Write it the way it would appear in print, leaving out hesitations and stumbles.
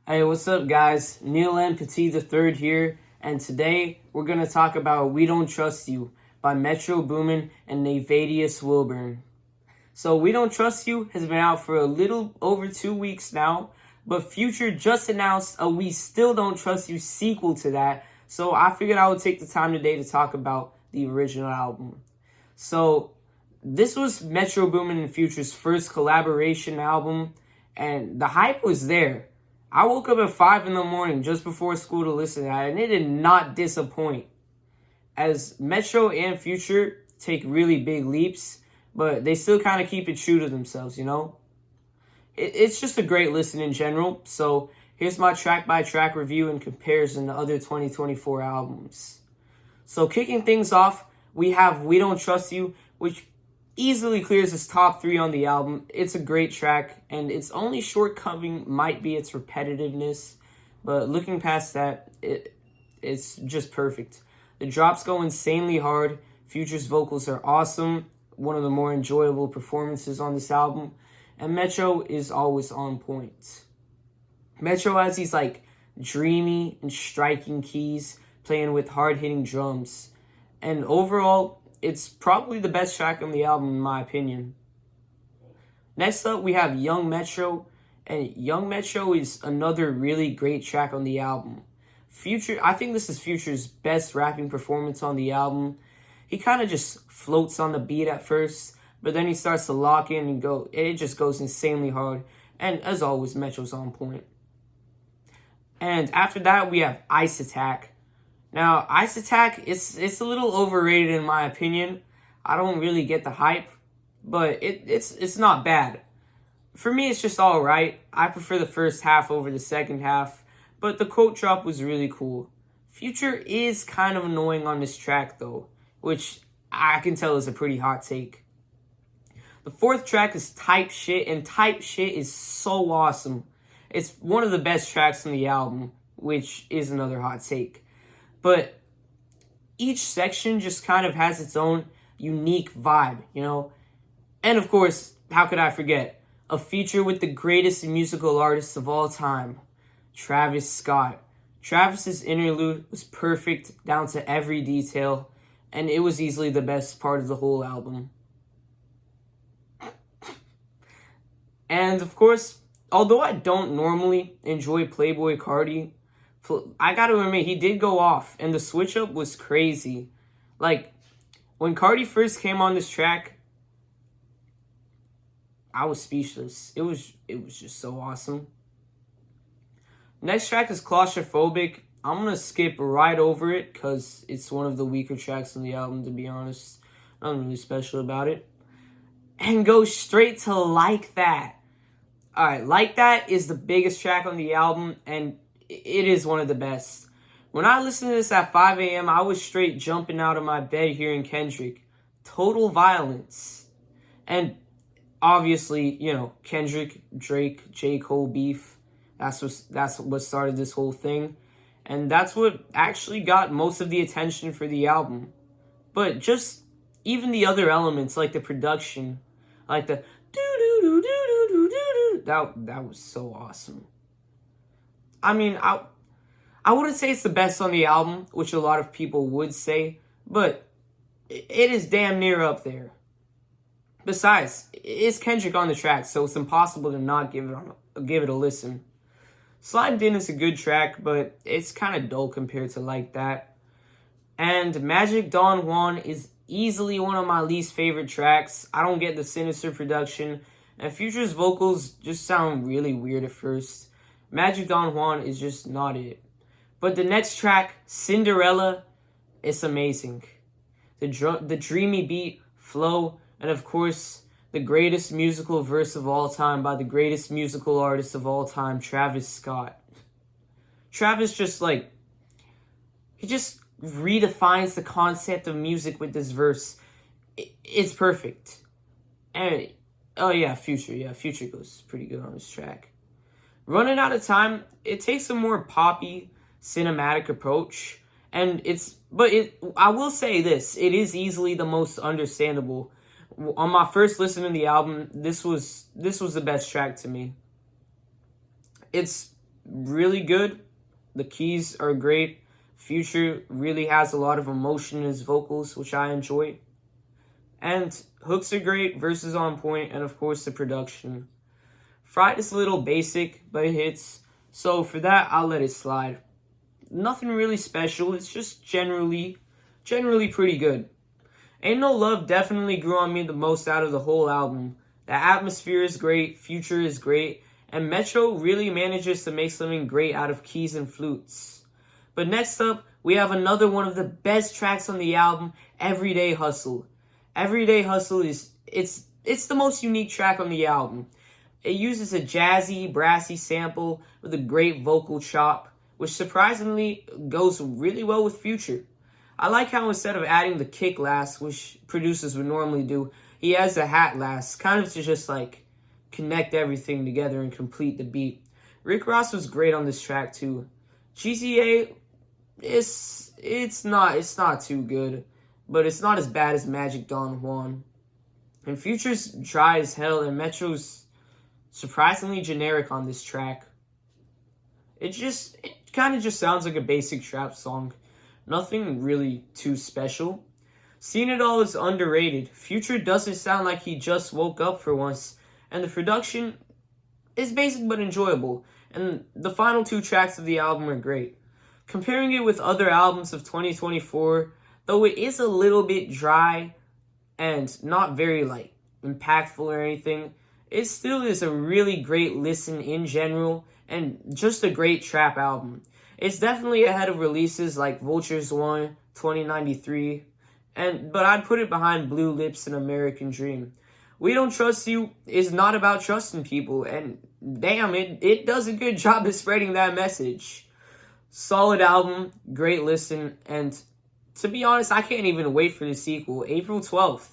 Hey, what's up, guys? Neil M. Petit the third here, and today we're gonna talk about "We Don't Trust You" by Metro Boomin and Navadius Wilburn. So, "We Don't Trust You" has been out for a little over 2 weeks now, but Future just announced a "We Still Don't Trust You" sequel to that. So, I figured I would take the time today to talk about the original album. So, this was Metro Boomin and Future's first collaboration album, and the hype was there. I woke up at 5 in the morning just before school to listen to that, and it did not disappoint. As Metro and Future take really big leaps, but they still kind of keep it true to themselves, you know? It's just a great listen in general, so here's my track-by-track review in comparison to other 2024 albums. So kicking things off, we have "We Don't Trust You," which easily clears its top 3 on the album. It's a great track, and its only shortcoming might be its repetitiveness, but looking past that, it's just perfect. The drops go insanely hard. Future's vocals are awesome, one of the more enjoyable performances on this album, and Metro is always on point. Metro has these dreamy and striking keys playing with hard-hitting drums, and overall, it's probably the best track on the album, in my opinion. Next up, we have Young Metro, and Young Metro is another really great track on the album. I think this is Future's best rapping performance on the album. He kind of just floats on the beat at first, but then he starts to lock in and it just goes insanely hard. And as always, Metro's on point. And after that, we have Ice Attack. Now, Ice Attack, it's a little overrated in my opinion. I don't really get the hype, but it's not bad. For me, it's just alright. I prefer the first half over the second half, but the quote drop was really cool. Future is kind of annoying on this track though, which I can tell is a pretty hot take. The fourth track is Type Shit, and Type Shit is so awesome. It's one of the best tracks on the album, which is another hot take. But each section just kind of has its own unique vibe, you know? And of course, how could I forget? A feature with the greatest musical artist of all time, Travis Scott. Travis's interlude was perfect down to every detail, and it was easily the best part of the whole album. And of course, although I don't normally enjoy Playboi Carti, I gotta admit, he did go off, and the switch up was crazy. When Carti first came on this track, I was speechless. It was just so awesome. Next track is Claustrophobic. I'm gonna skip right over it because it's one of the weaker tracks on the album, to be honest. Nothing really special about it. And go straight to Like That. Alright, Like That is the biggest track on the album, and it is one of the best. When I listened to this at 5 a.m., I was straight jumping out of my bed hearing Kendrick. Total violence. And obviously, you know, Kendrick, Drake, J. Cole beef. That's what started this whole thing. And that's what actually got most of the attention for the album. But just even the other elements, like the production, like the do-do-do-do-do-do-do, that was so awesome. I mean, I wouldn't say it's the best on the album, which a lot of people would say, but it is damn near up there. Besides, it's Kendrick on the track, so it's impossible to not give it a listen. Slimed In is a good track, but it's kind of dull compared to Like That. And Magic Don Juan is easily one of my least favorite tracks. I don't get the sinister production, and Future's vocals just sound really weird at first. Magic Don Juan is just not it. But the next track, Cinderella, it's amazing. The dreamy beat, flow, and of course, the greatest musical verse of all time by the greatest musical artist of all time, Travis Scott. Travis he just redefines the concept of music with this verse. It's perfect. And, oh yeah, Future. Yeah, Future goes pretty good on this track. Running Out of Time, it takes a more poppy, cinematic approach, and I will say this, it is easily the most understandable. On my first listen to the album, this was the best track to me. It's really good. The keys are great. Future really has a lot of emotion in his vocals, which I enjoy. And hooks are great, verses on point, and of course the production. Fried is a little basic, but it hits. So for that, I'll let it slide. Nothing really special. It's just generally pretty good. Ain't No Love definitely grew on me the most out of the whole album. The atmosphere is great, Future is great, and Metro really manages to make something great out of keys and flutes. But next up, we have another one of the best tracks on the album, Everyday Hustle. Everyday Hustle it's the most unique track on the album. It uses a jazzy, brassy sample with a great vocal chop, which surprisingly goes really well with Future. I like how instead of adding the kick last, which producers would normally do, he has a hat last, kind of to just like connect everything together and complete the beat. Rick Ross was great on this track too. GTA, it's not too good, but it's not as bad as Magic Don Juan. And Future's dry as hell, and Metro's surprisingly generic on this track. It kind of just sounds like a basic trap song. Nothing really too special. Seen It All is underrated. Future doesn't sound like he just woke up for once, and the production is basic but enjoyable, and the final two tracks of the album are great. Comparing it with other albums of 2024, though it is a little bit dry and not very like impactful or anything, it still is a really great listen in general and just a great trap album. It's definitely ahead of releases like Vultures 1, 2093, but I'd put it behind Blue Lips and American Dream. We Don't Trust You is not about trusting people, and damn, it does a good job of spreading that message. Solid album, great listen, and to be honest, I can't even wait for the sequel, April 12th.